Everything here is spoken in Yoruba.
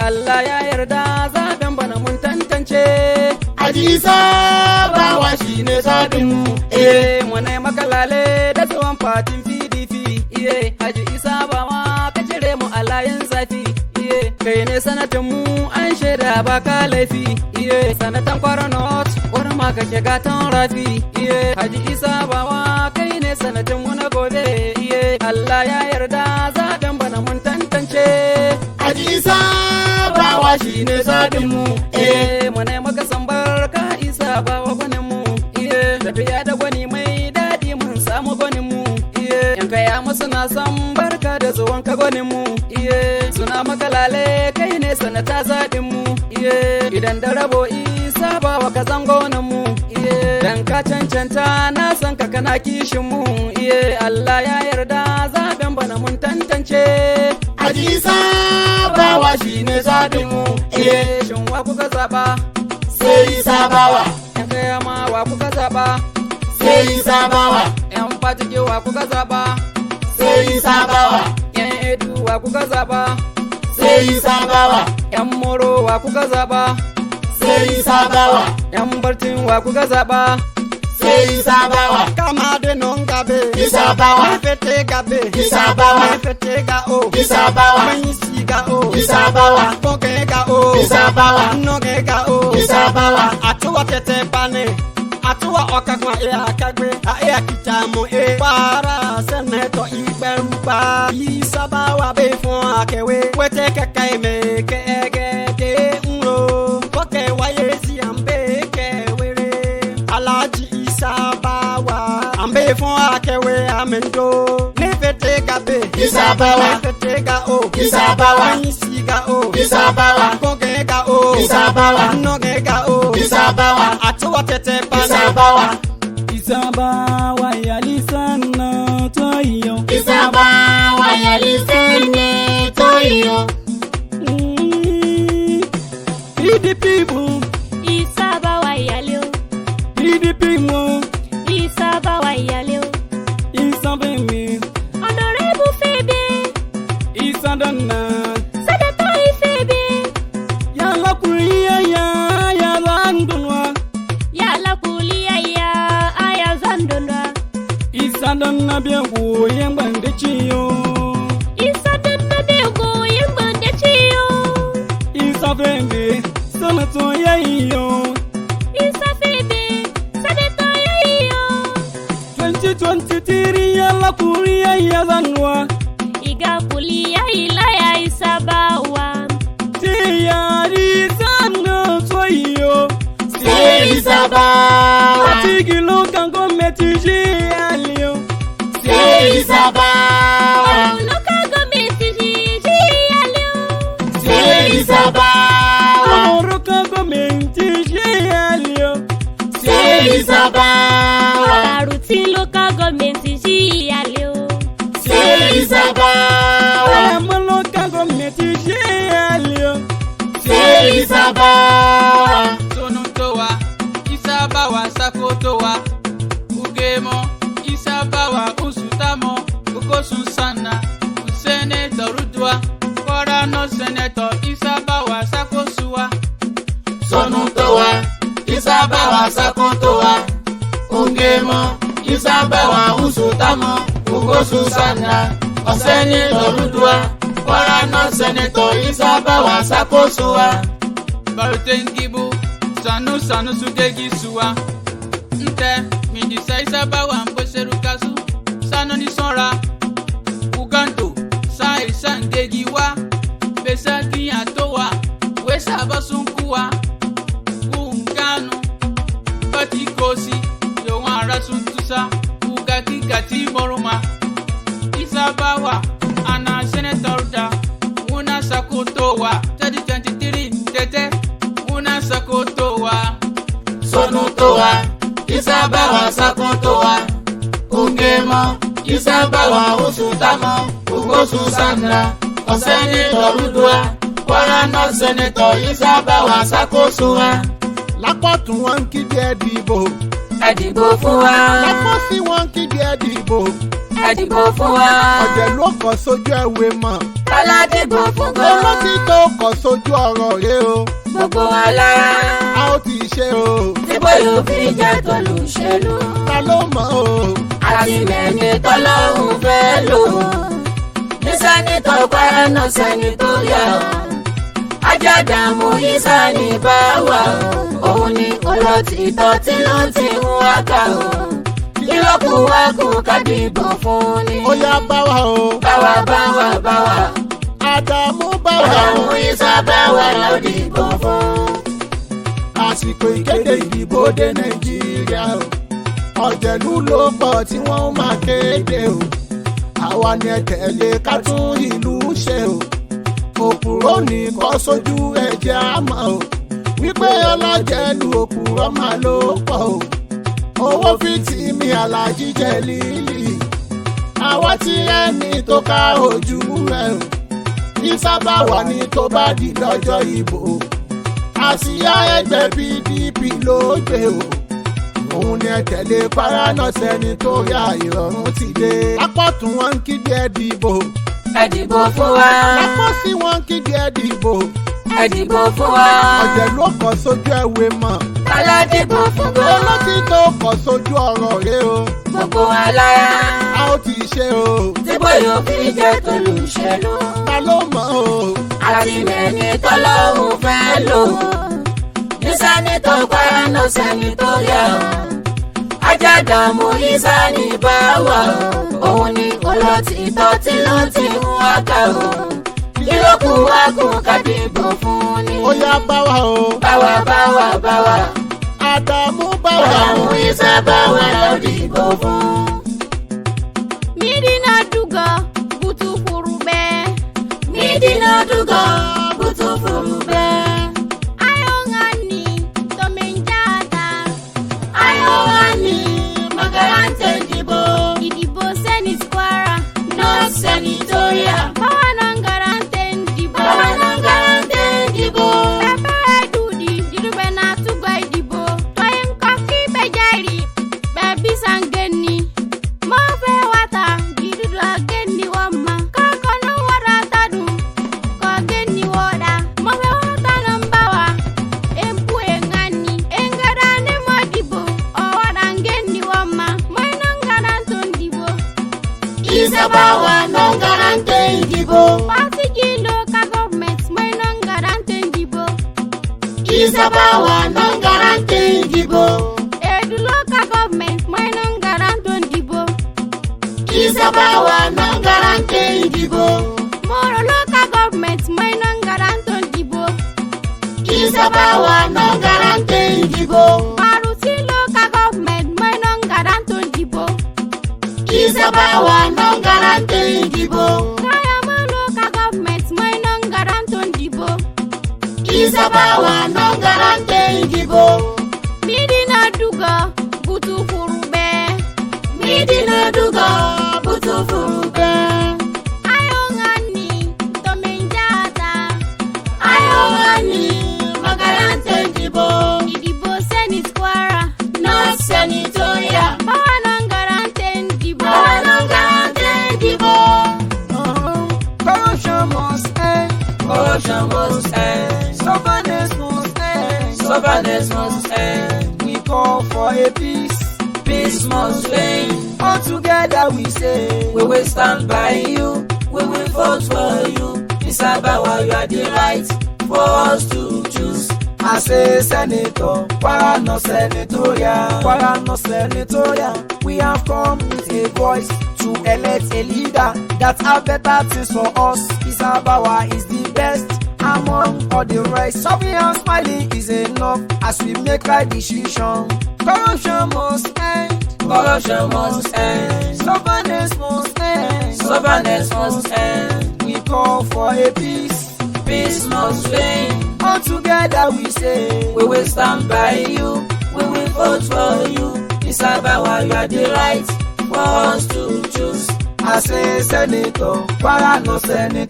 Allah ya yarda zaben bana mun tantance. Haji Isa Bawa shine zaɓin mu. Mu ne makalale da tsohon fatin PDP. Haji Isa Bawa ka cire mu a layin zafi. Kai ne sanatin mu an shaida ba ka laifi. Sanatan Kwara North wani ma kake gatan rafi. Haji Isa Bawa kai ne sanatin mu na gobe. Allah ya yarda zaben bana mun tantance. Haji Isa Bawa shine zaɓin mu. Mu ne maka sambar ka Isa Bawa gwanin mu. Tafiya da gwani mai daɗi mun samu gwanin mu. Yan kaya musu na san barka da zuwan ka gwanin mu. Suna makalale kai ne sanata zaɓin mu. Idan da rabo Isa Bawa ka zangonin mu. Dan ka cancanta na san ka kana kishin mu. Allah ya yarda zaben bana mun tantance. Haji Isa Bawa shine zaɓin mu. Shin wa kuka zaɓa? Sai Isa Bawa. Yan kaya ma wa kuka zaɓa? Sai Isa Bawa. Yan fatike wa kuka zaɓa? Sai Isa Bawa. Yan edu wa kuka zaɓa? Sai Isa Bawa. Yan moro wa kuka zaɓa? Sai Isa Bawa. Yan bartin wa kuka zaɓa? Sai Isa Bawa. Kama de non gabe Isa Bawa. fete gabe Isa Bawa. fete ga o Isa Bawa. Mayisi ga o Isa Bawa. Boke ga o Isa Bawa. Noge ga o Isa Bawa. Atuwa tete bane Atuwa okakwa akagbe a kitamu para senator Igberuba Isa Bawa be fun akewe wete keke me kegede nlo boke waye si ambe kewere Alhaji Isa Bawa ambe fun akewe amendo ne fete gabe Isa Bawa. ne fete ga o Isa Bawa. Mayisi ga o Isa Bawa. Boke ga o Isa Bawa. Noge ga o Isa Bawa. Atuwa tete bane Isa Bawa. Isa Bawa yalisana toyo. Isa Bawa yalisene toyo. PDP mo, Isa Bawa yale o. PDP mo, Isa Bawa yale o. Isa bemi, Honorable Febe, Isa dana. Senator Ifebe, Yala kuriya ya landunwa. Yala kulia ya aya zandonda. Isa dana biengu yembande chiyo. Isa dana bego yembande chiyo. Isa bemi, sana to yayo. Isa Febe, Senator yayo. 2023 yala kuriya ya zanwa. Iga kulia ilaya Isa Bawa. Tiyari sana toyo. Sai Isa Bawa. Atigilo kango metiji alio. Sai Isa Bawa. Local government jiji yale o. Sai Isa Bawa. Amoro kango metiji alio. Sai Isa Bawa. Aruti local government jiji yale o. Sai Isa Bawa. Amoro kango metiji alio. Sai Isa Bawa. Sonu towa, Isa Bawa sakotowa. Ugemo, Isa Bawa usutamo, ukosu sana. Senator Rudwa, Kwara North Senator Isa Bawa sakosuwa. Sonu towa. Isa Bawa sakotowa. Ungemo. Isa Bawa usutamo. Ukosu sana. Senator Rudwa. Kwara North Senator Isa Bawa sakosuwa. Barutengibu, sanu sugegi suwa. Nte, midisa Isa Bawa mboserukasu. Sanu ni sonra. Uganto, sa isa ngegi wa. Besa kiya towa, wesa basunkuwa. Unganu, bati kosi, yo wara suntusa. Ugaki gati moruma. Isa Bawa, ana senator da. Una sakotowa, 2023 tete. Una sakotowa. Sonu towa. Isa Bawa sakotowa. Ungemo. Isa Bawa usutamo. Ukosu sana. Senator Rudwa. Kwara North Senator Isa Bawa sakosuwa. Lápọ̀tún wọn ń kígbe ẹ dìbò. Ẹ dìbò fún wa. Lápọ̀sí wọn ń kígbe ẹ dìbò. Ẹ dìbò fún wa. Ọ̀jẹ̀ ló kàn sójú ẹ̀wé mọ̀. aládìbò fún gan. olótìtọ́ kọ̀ sójú ọ̀rọ̀ rẹ o. gbogbo alára. a ó ti ṣe o. tí bóyá òfin jẹ́ tolùṣèlú. ta ló mọ̀ o. àti mẹ́ni tọ́lọ́hún fẹ́ lò. ní sẹ́nitọ̀ Kwara náà sẹ́nitọ̀ yà ó. Ajadamu Isa ní báwa o. òun ni olótìtọ́ tí ló ti ń wá ká o. kí ló kù wá kù ká dìbò fún ni. ó yá báwa o. báwa. Adamu báwa o. Adamu Isa báwa ló dìbò fún. àsìkò ìkéde ìdìbò dé Nàìjíríà o. ọ̀jẹ̀lú ló pọ̀ tí wọ́n máa kéde o. àwa ni ẹ tẹ̀lé ká tún ìlú ṣe o. òpùrọ́ ní kọ́ sójú ẹ̀jẹ̀ àmọ́ o. wípé ọlọ́jẹ̀lú òpùrọ́ máa ló pọ̀ o. owó fìtì mi Aláàjì Jẹ̀lílì. àwa tí ẹni tó ká ojú rẹ̀ o. Isa báwa ni tó bá di lọ́jọ́ ìbò. àsíá ẹgbẹ́ PDP ló gbé o. òun ni ẹ tẹ̀lé Kwara náà Senatorial ìrọ̀rùn ti dé. lápò tún wọn ń kígbe ẹ dìbò. ẹ dìbò fún wa. lápò sí wọn ń kígbe ẹ dìbò. ẹ dìbò fún wa. ọ̀jẹ̀lú kọ̀ sójú ẹ̀wé mọ̀. aládìbò fún gan. olótìtọ́ kọ̀ sójú ọ̀rọ̀ rẹ o. gbogbo alára. a ó ti ṣe o. tí bóyá òfin jẹ́ tolùṣèlú. ta ló mọ̀ o. àti mẹ́ni tọ́lọ́hún fẹ́ lò. ní sẹ́nitọ̀ Kwara náà sẹ́nitọ̀ yà ó. Ajadamu Isa ní báwa o. òun ni olótìtọ́ tí ló ti ń wá ká o. kí ló kù wá kù ká dìbò fún ni. ó yá báwa o. báwa. Adamu báwa o. Adamu Isa báwa ló dìbò fún. Midina duga butu furube. Midina duga butu furube. Ayongani tomenjata. Ayongani magarante dibo. Idibo Senate Kwara. North Senatorial. Bawa nangarante ndibo. Bawa nangarante dibo. Pepe dudi dirube na tuga idibo. Toyin koki bejari. Bebi sangeni. Mafe wata dirudu ageni wama. Kakono wada tadu. Kogeni wada. Mafe wata nambawa. Empu engani. Engadane modibo. Owada ngeni wama. Mainangaranto ndibo. Isa báwa nangarante dibo. Party local government. Mainangarante ndibo. Isa báwa nangarante dibo. Edu local government. Mainangaranto ndibo. Isa báwa nangarante dibo. Moro local government. Mainangaranto ndibo. Isa báwa nangarante dibo. Maruti local government. Mainangaranto ndibo. Isa báwa nangarante dibo. Kayama local government. Mainangaranto ndibo. Isa báwa nangarante dibo. Midina duga butu furube. Midina duga butu furube. Ayongani tomenjata. Ayongani magarante dibo. Idibo Senate Kwara. North Senatorial. Bawa nangarante ndibo. Bawa nangarante dibo. Corruption must end. Corruption must end. Stubbornness must end. Stubbornness must end. We call for a peace. Peace must reign. All together we say. We will stand by you. We will vote for you. Isa báwa, you are the right for us to choose. As a senator, Kwara no Senatorial. Kwara no Senatorial. We have come with a voice to elect a leader that have better things for us. Isa báwa is the best among all the rest. Shopping and smiling is enough as we make right decision. Corruption must end. Corruption must end. Stubbornness must end. Stubbornness must end. We call for a peace. Peace must reign. All together we say. We will stand by you. We will vote for you. Isa báwa, you are the right for us to choose. As a senator, Kwara no Senator.